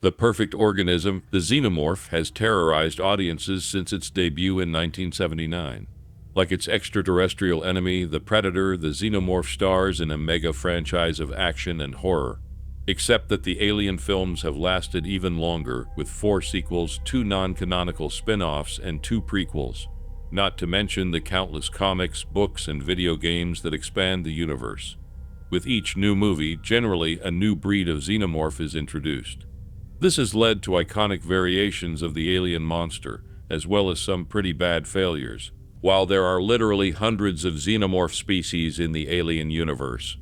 The perfect organism, the Xenomorph, has terrorized audiences since its debut in 1979. Like its extraterrestrial enemy, the Predator, the Xenomorph stars in a mega franchise of action and horror. Except that the Alien films have lasted even longer, with 4 sequels, 2 non-canonical spin-offs, and 2 prequels. Not to mention the countless comics, books, and video games that expand the universe. With each new movie, generally a new breed of Xenomorph is introduced. This has led to iconic variations of the alien monster, as well as some pretty bad failures. While there are literally hundreds of Xenomorph species in the Alien universe,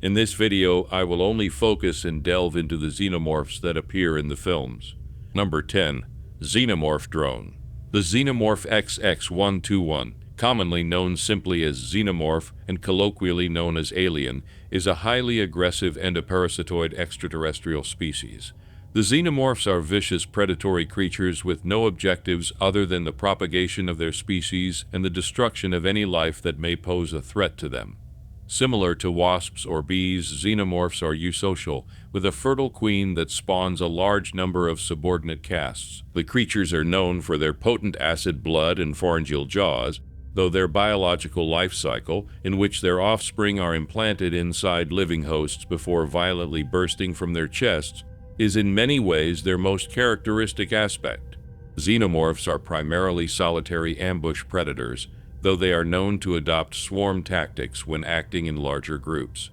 in this video I will only focus and delve into the Xenomorphs that appear in the films. Number 10. Xenomorph Drone. The Xenomorph XX121, commonly known simply as Xenomorph and colloquially known as Alien, is a highly aggressive endoparasitoid extraterrestrial species. The Xenomorphs are vicious predatory creatures with no objectives other than the propagation of their species and the destruction of any life that may pose a threat to them. Similar to wasps or bees, Xenomorphs are eusocial, with a fertile queen that spawns a large number of subordinate castes. The creatures are known for their potent acid blood and pharyngeal jaws, though their biological life cycle, in which their offspring are implanted inside living hosts before violently bursting from their chests, is in many ways their most characteristic aspect. Xenomorphs are primarily solitary ambush predators, though they are known to adopt swarm tactics when acting in larger groups.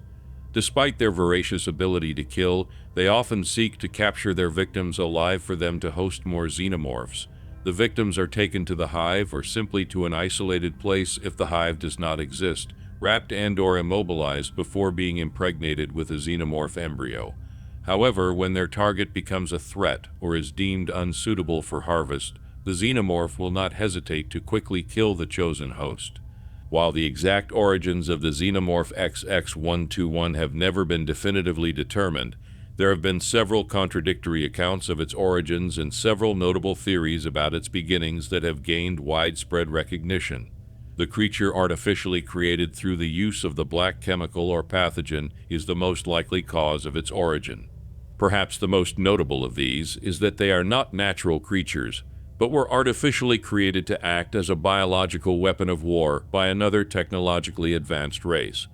Despite their voracious ability to kill, they often seek to capture their victims alive for them to host more Xenomorphs. The victims are taken to the hive or simply to an isolated place if the hive does not exist, wrapped and/or immobilized before being impregnated with a Xenomorph embryo. However, when their target becomes a threat or is deemed unsuitable for harvest, the Xenomorph will not hesitate to quickly kill the chosen host. While the exact origins of the Xenomorph XX121 have never been definitively determined, there have been several contradictory accounts of its origins and several notable theories about its beginnings that have gained widespread recognition. The creature artificially created through the use of the black chemical or pathogen is the most likely cause of its origin. Perhaps the most notable of these is that they are not natural creatures, but were artificially created to act as a biological weapon of war by another technologically advanced race.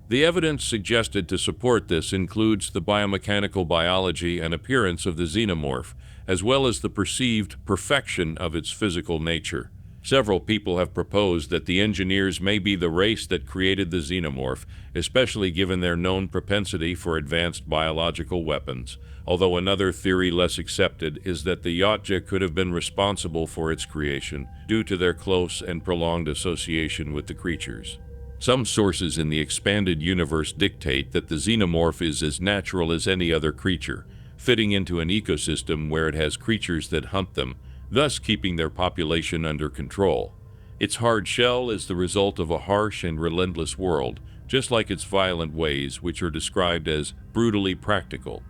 The evidence suggested to support this includes the biomechanical biology and appearance of the Xenomorph, as well as the perceived perfection of its physical nature. Several people have proposed that the engineers may be the race that created the Xenomorph, especially given their known propensity for advanced biological weapons, although another theory less accepted is that the Yotja could have been responsible for its creation, due to their close and prolonged association with the creatures. Some sources in the expanded universe dictate that the Xenomorph is as natural as any other creature, fitting into an ecosystem where it has creatures that hunt them, thus keeping their population under control. Its hard shell is the result of a harsh and relentless world, just like its violent ways, which are described as brutally practical.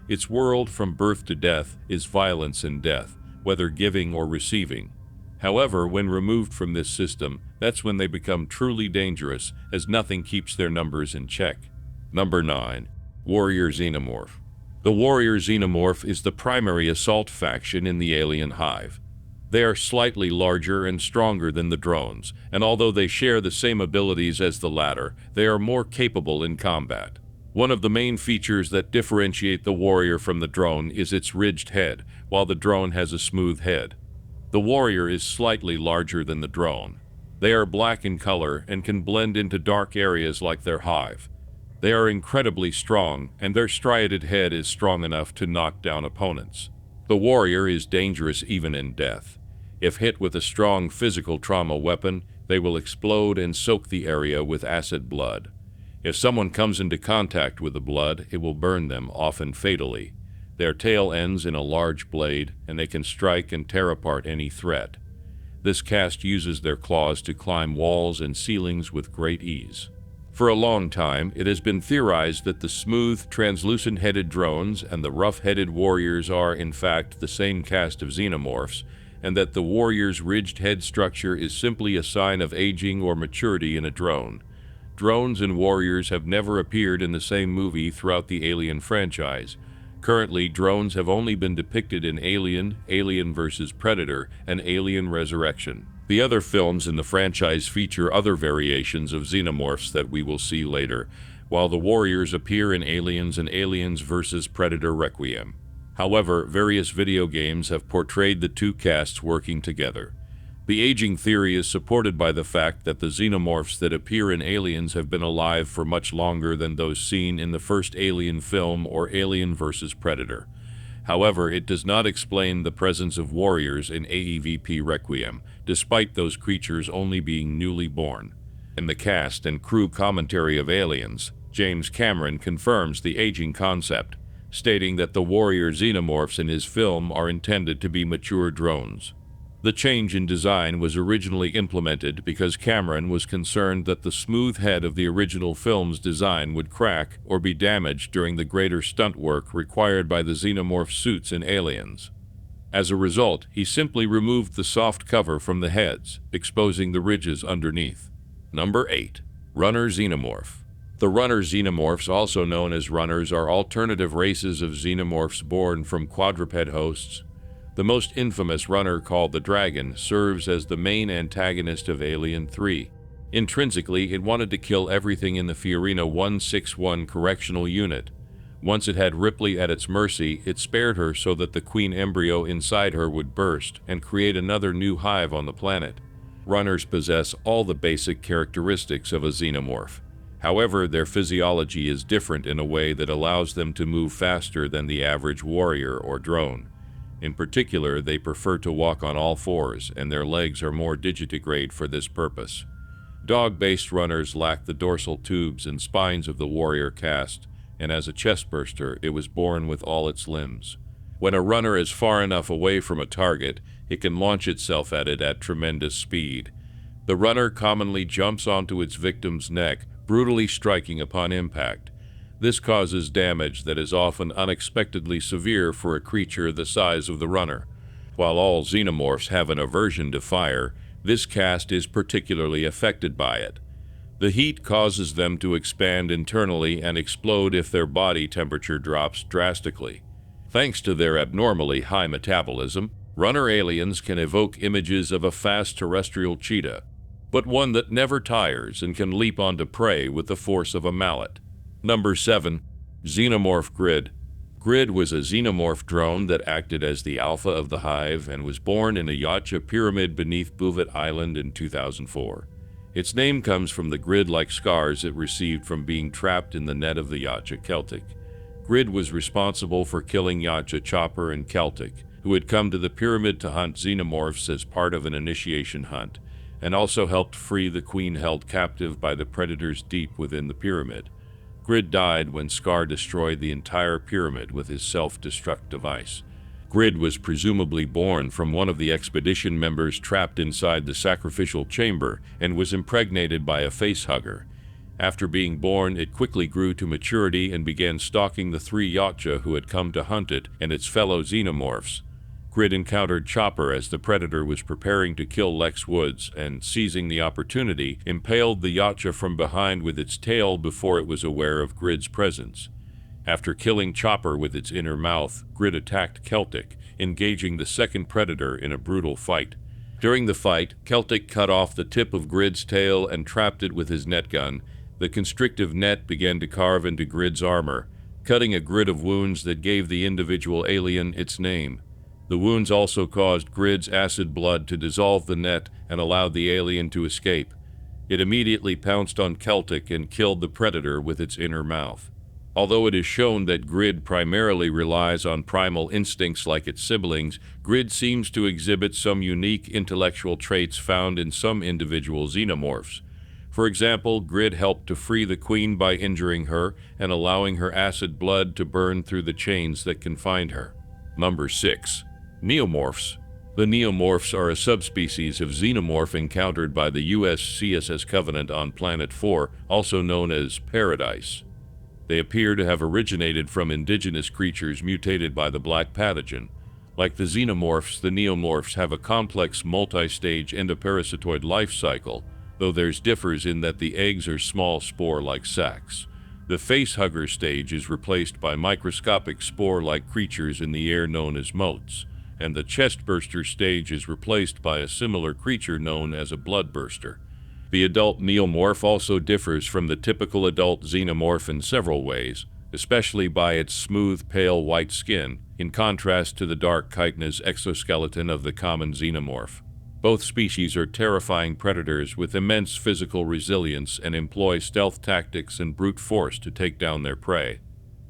Its world from birth to death is violence and death, whether giving or receiving. However, when removed from this system, that's when they become truly dangerous, as nothing keeps their numbers in check. Number 9. Warrior Xenomorph. The Warrior Xenomorph is the primary assault faction in the alien hive. They are slightly larger and stronger than the drones, and although they share the same abilities as the latter, they are more capable in combat. One of the main features that differentiate the Warrior from the drone is its ridged head, while the drone has a smooth head. The Warrior is slightly larger than the drone. They are black in color and can blend into dark areas like their hive. They are incredibly strong, and their striated head is strong enough to knock down opponents. The Warrior is dangerous even in death. If hit with a strong physical trauma weapon, they will explode and soak the area with acid blood. If someone comes into contact with the blood, it will burn them, often fatally. Their tail ends in a large blade, and they can strike and tear apart any threat. This caste uses their claws to climb walls and ceilings with great ease. For a long time, it has been theorized that the smooth, translucent-headed drones and the rough-headed warriors are, in fact, the same caste of Xenomorphs, and that the warrior's ridged head structure is simply a sign of aging or maturity in a drone. Drones and warriors have never appeared in the same movie throughout the Alien franchise. Currently, drones have only been depicted in Alien, Alien vs. Predator, and Alien Resurrection. The other films in the franchise feature other variations of xenomorphs that we will see later, while the warriors appear in Aliens and Aliens vs. Predator Requiem. However, various video games have portrayed the two casts working together. The aging theory is supported by the fact that the xenomorphs that appear in Aliens have been alive for much longer than those seen in the first Alien film or Alien vs. Predator. However, it does not explain the presence of warriors in AEVP Requiem, despite those creatures only being newly born. In the cast and crew commentary of Aliens, James Cameron confirms the aging concept, stating that the warrior xenomorphs in his film are intended to be mature drones. The change in design was originally implemented because Cameron was concerned that the smooth head of the original film's design would crack or be damaged during the greater stunt work required by the xenomorph suits in Aliens. As a result, he simply removed the soft cover from the heads, exposing the ridges underneath. Number 8. Runner Xenomorph. The runner xenomorphs, also known as runners, are alternative races of xenomorphs born from quadruped hosts. The most infamous runner, called the Dragon, serves as the main antagonist of Alien 3. Intrinsically, it wanted to kill everything in the Fiorina 161 correctional unit. Once it had Ripley at its mercy, it spared her so that the queen embryo inside her would burst and create another new hive on the planet. Runners possess all the basic characteristics of a xenomorph. However, their physiology is different in a way that allows them to move faster than the average warrior or drone. In particular, they prefer to walk on all fours, and their legs are more digitigrade for this purpose. Dog-based runners lack the dorsal tubes and spines of the warrior caste, and as a chestburster, it was born with all its limbs. When a runner is far enough away from a target, it can launch itself at it at tremendous speed. The runner commonly jumps onto its victim's neck, brutally striking upon impact. This causes damage that is often unexpectedly severe for a creature the size of the runner. While all xenomorphs have an aversion to fire, this caste is particularly affected by it. The heat causes them to expand internally and explode if their body temperature drops drastically. Thanks to their abnormally high metabolism, runner aliens can evoke images of a fast terrestrial cheetah, but one that never tires and can leap onto prey with the force of a mallet. Number 7. Xenomorph Grid. Grid was a xenomorph drone that acted as the alpha of the hive and was born in a Yacha pyramid beneath Bouvet Island in 2004. Its name comes from the grid-like scars it received from being trapped in the net of the Yacha Celtic. Grid was responsible for killing Yacha Chopper and Celtic, who had come to the pyramid to hunt xenomorphs as part of an initiation hunt, and also helped free the queen held captive by the predators deep within the pyramid. Grid died when Scar destroyed the entire pyramid with his self-destruct device. Grid was presumably born from one of the expedition members trapped inside the sacrificial chamber and was impregnated by a facehugger. After being born, it quickly grew to maturity and began stalking the 3 Yacha who had come to hunt it and its fellow xenomorphs. Grid encountered Chopper as the predator was preparing to kill Lex Woods and, seizing the opportunity, impaled the Yacha from behind with its tail before it was aware of Grid's presence. After killing Chopper with its inner mouth, Grid attacked Celtic, engaging the second predator in a brutal fight. During the fight, Celtic cut off the tip of Grid's tail and trapped it with his net gun. The constrictive net began to carve into Grid's armor, cutting a grid of wounds that gave the individual alien its name. The wounds also caused Grid's acid blood to dissolve the net and allowed the alien to escape. It immediately pounced on Celtic and killed the predator with its inner mouth. Although it is shown that Grid primarily relies on primal instincts like its siblings, Grid seems to exhibit some unique intellectual traits found in some individual xenomorphs. For example, Grid helped to free the queen by injuring her and allowing her acid blood to burn through the chains that confined her. Number 6. Neomorphs. The Neomorphs are a subspecies of xenomorph encountered by the U.S. CSS Covenant on Planet 4, also known as Paradise. They appear to have originated from indigenous creatures mutated by the black pathogen. Like the xenomorphs, the neomorphs have a complex multi-stage endoparasitoid life cycle, though theirs differs in that the eggs are small spore-like sacs. The facehugger stage is replaced by microscopic spore-like creatures in the air known as motes, and the chestburster stage is replaced by a similar creature known as a bloodburster. The adult Neomorph also differs from the typical adult Xenomorph in several ways, especially by its smooth, pale white skin, in contrast to the dark chitinous exoskeleton of the common Xenomorph. Both species are terrifying predators with immense physical resilience and employ stealth tactics and brute force to take down their prey.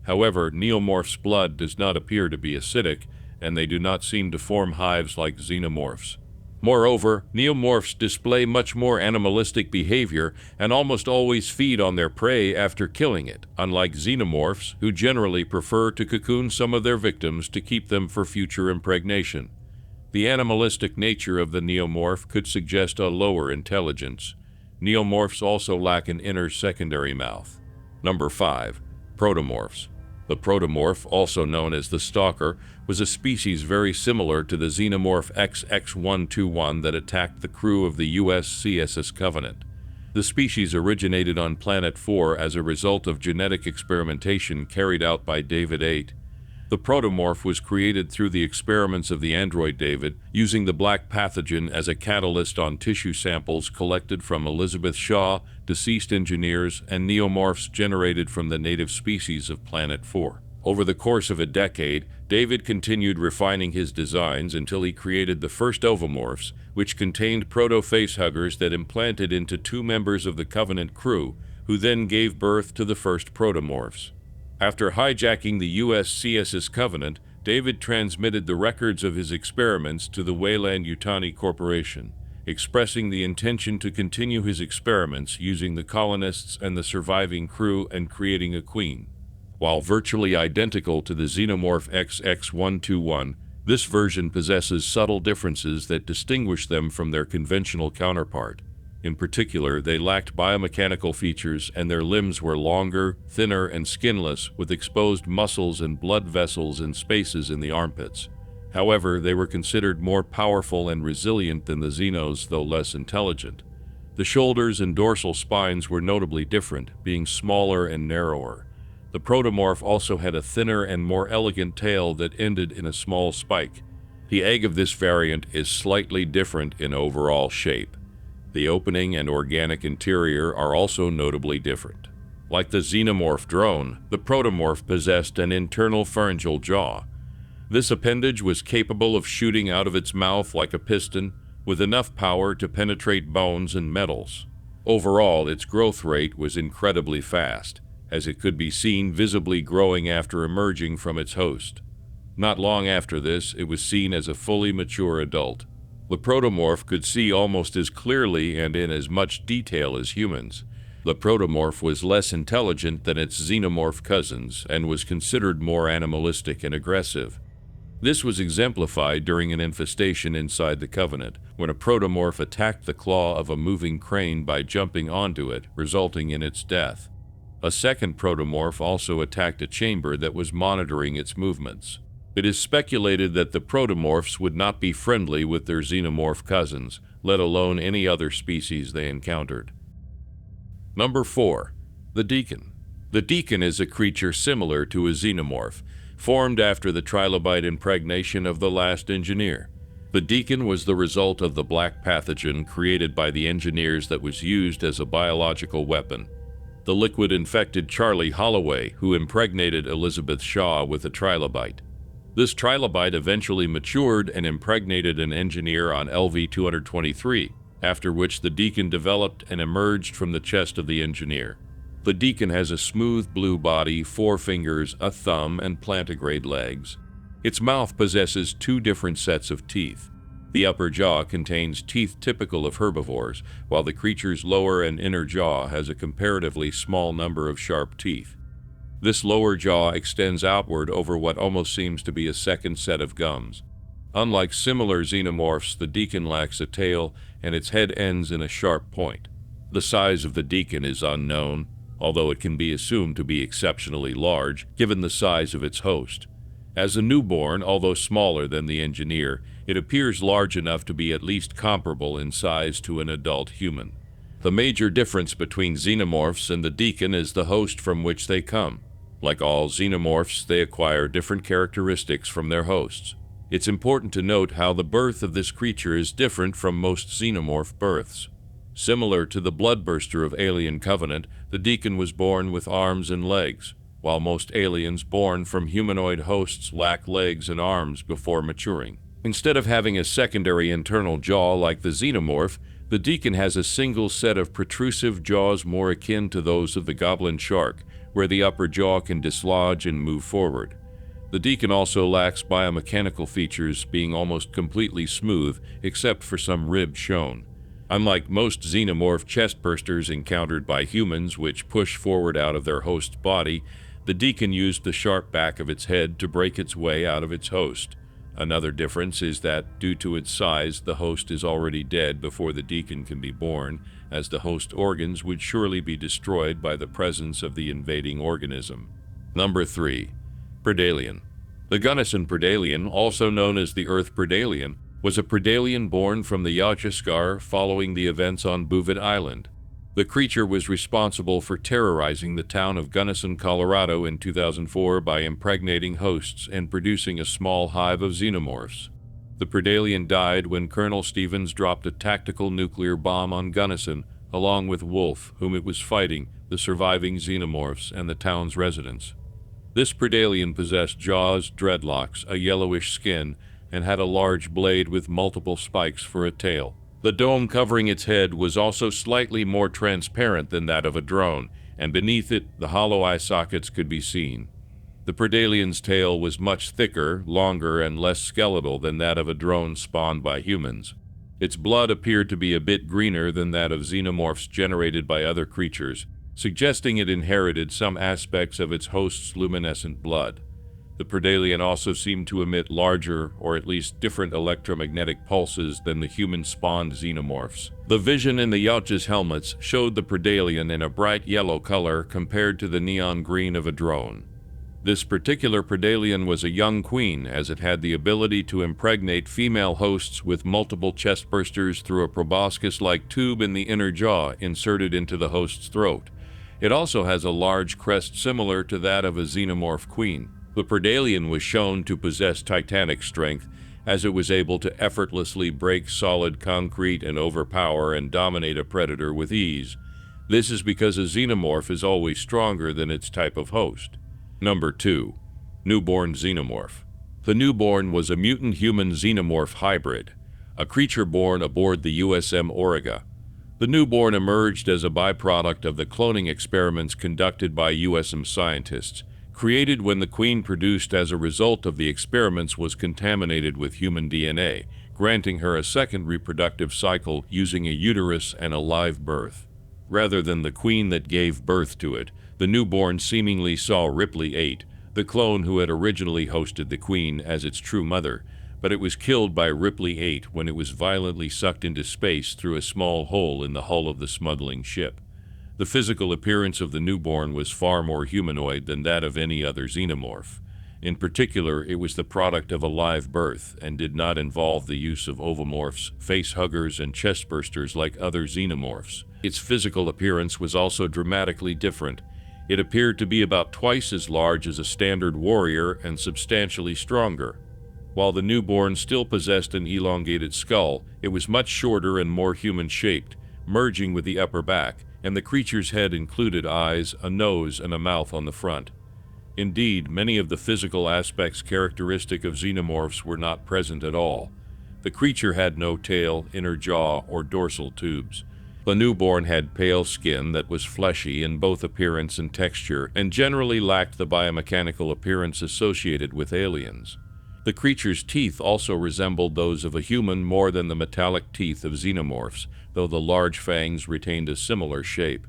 However, Neomorph's blood does not appear to be acidic, and they do not seem to form hives like Xenomorphs. Moreover, Neomorphs display much more animalistic behavior and almost always feed on their prey after killing it, unlike Xenomorphs, who generally prefer to cocoon some of their victims to keep them for future impregnation. The animalistic nature of the Neomorph could suggest a lower intelligence. Neomorphs also lack an inner secondary mouth. Number 5. Protomorphs. The Protomorph, also known as the Stalker, was a species very similar to the Xenomorph XX-121 that attacked the crew of the USCSS Covenant. The species originated on Planet 4 as a result of genetic experimentation carried out by David 8. The Protomorph was created through the experiments of the android David, using the black pathogen as a catalyst on tissue samples collected from Elizabeth Shaw, deceased engineers, and Neomorphs generated from the native species of Planet 4. Over the course of a decade, David continued refining his designs until he created the first ovomorphs, which contained proto-facehuggers that implanted into 2 members of the Covenant crew, who then gave birth to the first protomorphs. After hijacking the USCSS Covenant, David transmitted the records of his experiments to the Weyland-Yutani Corporation, expressing the intention to continue his experiments using the colonists and the surviving crew and creating a queen. While virtually identical to the Xenomorph XX-121, this version possesses subtle differences that distinguish them from their conventional counterpart. In particular, they lacked biomechanical features and their limbs were longer, thinner, and skinless, with exposed muscles and blood vessels in spaces in the armpits. However, they were considered more powerful and resilient than the Xenos, though less intelligent. The shoulders and dorsal spines were notably different, being smaller and narrower. The Protomorph also had a thinner and more elegant tail that ended in a small spike. The egg of this variant is slightly different in overall shape. The opening and organic interior are also notably different. Like the Xenomorph Drone, the Protomorph possessed an internal pharyngeal jaw. This appendage was capable of shooting out of its mouth like a piston, with enough power to penetrate bones and metals. Overall, its growth rate was incredibly fast, as it could be seen visibly growing after emerging from its host. Not long after this, it was seen as a fully mature adult. The Protomorph could see almost as clearly and in as much detail as humans. The Protomorph was less intelligent than its Xenomorph cousins and was considered more animalistic and aggressive. This was exemplified during an infestation inside the Covenant, when a Protomorph attacked the claw of a moving crane by jumping onto it, resulting in its death. A second Protomorph also attacked a chamber that was monitoring its movements. It is speculated that the Protomorphs would not be friendly with their Xenomorph cousins, let alone any other species they encountered. Number 4. The Deacon. The Deacon is a creature similar to a Xenomorph, formed after the trilobite impregnation of the last engineer. The Deacon was the result of the black pathogen created by the engineers that was used as a biological weapon. The liquid infected Charlie Holloway, who impregnated Elizabeth Shaw with a trilobite. This trilobite eventually matured and impregnated an engineer on LV-223, after which the Deacon developed and emerged from the chest of the engineer. The Deacon has a smooth blue body, 4 fingers, a thumb, and plantigrade legs. Its mouth possesses 2 different sets of teeth. The upper jaw contains teeth typical of herbivores, while the creature's lower and inner jaw has a comparatively small number of sharp teeth. This lower jaw extends outward over what almost seems to be a second set of gums. Unlike similar Xenomorphs, the Deacon lacks a tail, and its head ends in a sharp point. The size of the Deacon is unknown, although it can be assumed to be exceptionally large, given the size of its host. As a newborn, although smaller than the engineer, it appears large enough to be at least comparable in size to an adult human. The major difference between xenomorphs and the Deacon is the host from which they come. Like all xenomorphs, they acquire different characteristics from their hosts. It's important to note how the birth of this creature is different from most xenomorph births. Similar to the bloodburster of Alien Covenant, the Deacon was born with arms and legs, while most aliens born from humanoid hosts lack legs and arms before maturing. Instead of having a secondary internal jaw like the xenomorph, the Deacon has a single set of protrusive jaws more akin to those of the goblin shark, where the upper jaw can dislodge and move forward. The Deacon also lacks biomechanical features, being almost completely smooth, except for some ribs shown. Unlike most xenomorph chestbursters encountered by humans, which push forward out of their host's body, the Deacon used the sharp back of its head to break its way out of its host. Another difference is that, due to its size, the host is already dead before the Deacon can be born, as the host organs would surely be destroyed by the presence of the invading organism. Number 3. Pedalian. The Gunnison Pedalian, also known as the Earth Pedalian, was a Pedalian born from the Yautja following the events on Bouvet Island. The creature was responsible for terrorizing the town of Gunnison, Colorado in 2004 by impregnating hosts and producing a small hive of xenomorphs. The Pedalian died when Colonel Stevens dropped a tactical nuclear bomb on Gunnison, along with Wolf, whom it was fighting, the surviving xenomorphs, and the town's residents. This Pedalian possessed jaws, dreadlocks, a yellowish skin, and had a large blade with multiple spikes for a tail. The dome covering its head was also slightly more transparent than that of a drone, and beneath it, the hollow eye sockets could be seen. The Pedalian's tail was much thicker, longer, and less skeletal than that of a drone spawned by humans. Its blood appeared to be a bit greener than that of xenomorphs generated by other creatures, suggesting it inherited some aspects of its host's luminescent blood. The Pedalian also seemed to emit larger, or at least different electromagnetic pulses than the human-spawned xenomorphs. The vision in the Yautja's helmets showed the Pedalian in a bright yellow color compared to the neon green of a drone. This particular Pedalian was a young queen, as it had the ability to impregnate female hosts with multiple chestbursters through a proboscis-like tube in the inner jaw inserted into the host's throat. It also has a large crest similar to that of a Xenomorph Queen. The Pedalian was shown to possess titanic strength, as it was able to effortlessly break solid concrete and overpower and dominate a predator with ease. This is because a xenomorph is always stronger than its type of host. Number 2. Newborn Xenomorph. The newborn was a mutant-human xenomorph hybrid, a creature born aboard the USM Auriga. The newborn emerged as a byproduct of the cloning experiments conducted by USM scientists, created when the Queen produced as a result of the experiments was contaminated with human DNA, granting her a second reproductive cycle using a uterus and a live birth. Rather than the Queen that gave birth to it, the newborn seemingly saw Ripley 8, the clone who had originally hosted the Queen, as its true mother, but it was killed by Ripley 8 when it was violently sucked into space through a small hole in the hull of the smuggling ship. The physical appearance of the newborn was far more humanoid than that of any other xenomorph. In particular, it was the product of a live birth and did not involve the use of ovomorphs, face-huggers, and chestbursters like other xenomorphs. Its physical appearance was also dramatically different. It appeared to be about twice as large as a standard warrior and substantially stronger. While the newborn still possessed an elongated skull, it was much shorter and more human-shaped, merging with the upper back, and the creature's head included eyes, a nose, and a mouth on the front. Indeed, many of the physical aspects characteristic of xenomorphs were not present at all. The creature had no tail, inner jaw, or dorsal tubes. The newborn had pale skin that was fleshy in both appearance and texture, and generally lacked the biomechanical appearance associated with aliens. The creature's teeth also resembled those of a human more than the metallic teeth of xenomorphs, though the large fangs retained a similar shape.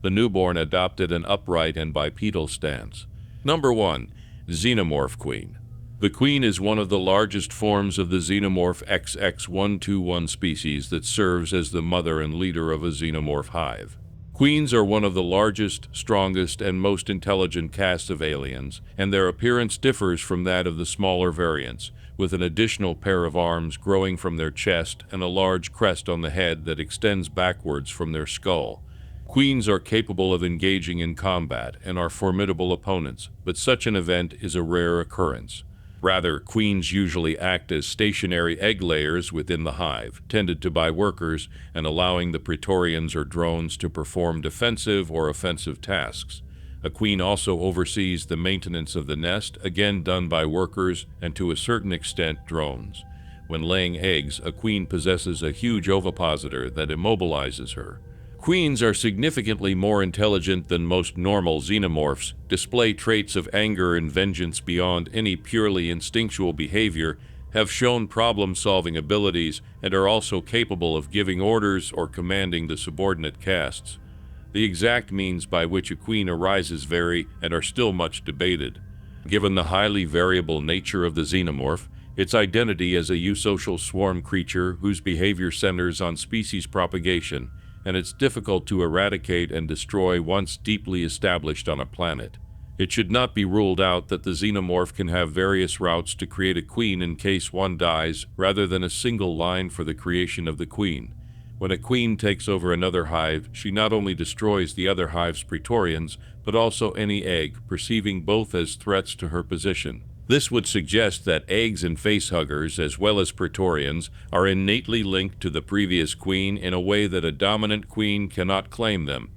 The newborn adopted an upright and bipedal stance. Number 1. Xenomorph Queen. The Queen is one of the largest forms of the Xenomorph XX121 species that serves as the mother and leader of a xenomorph hive. Queens are one of the largest, strongest, and most intelligent casts of aliens, and their appearance differs from that of the smaller variants, with an additional pair of arms growing from their chest and a large crest on the head that extends backwards from their skull. Queens are capable of engaging in combat and are formidable opponents, but such an event is a rare occurrence. Rather, queens usually act as stationary egg layers within the hive, tended to by workers and allowing the Praetorians or drones to perform defensive or offensive tasks. A queen also oversees the maintenance of the nest, again done by workers and to a certain extent drones. When laying eggs, a queen possesses a huge ovipositor that immobilizes her. Queens are significantly more intelligent than most normal xenomorphs, display traits of anger and vengeance beyond any purely instinctual behavior, have shown problem-solving abilities, and are also capable of giving orders or commanding the subordinate castes. The exact means by which a queen arises vary and are still much debated. Given the highly variable nature of the xenomorph, its identity as a eusocial swarm creature whose behavior centers on species propagation, and it's difficult to eradicate and destroy once deeply established on a planet. It should not be ruled out that the xenomorph can have various routes to create a queen in case one dies, rather than a single line for the creation of the queen. When a queen takes over another hive, she not only destroys the other hive's Praetorians, but also any egg, perceiving both as threats to her position. This would suggest that eggs and facehuggers, as well as Praetorians, are innately linked to the previous queen in a way that a dominant queen cannot claim them.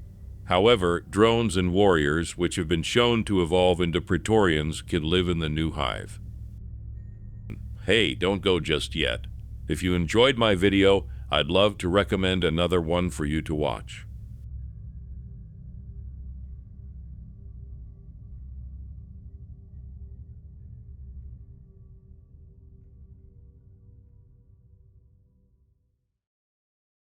However, drones and warriors, which have been shown to evolve into Praetorians, can live in the new hive. Hey, don't go just yet. If you enjoyed my video, I'd love to recommend another one for you to watch.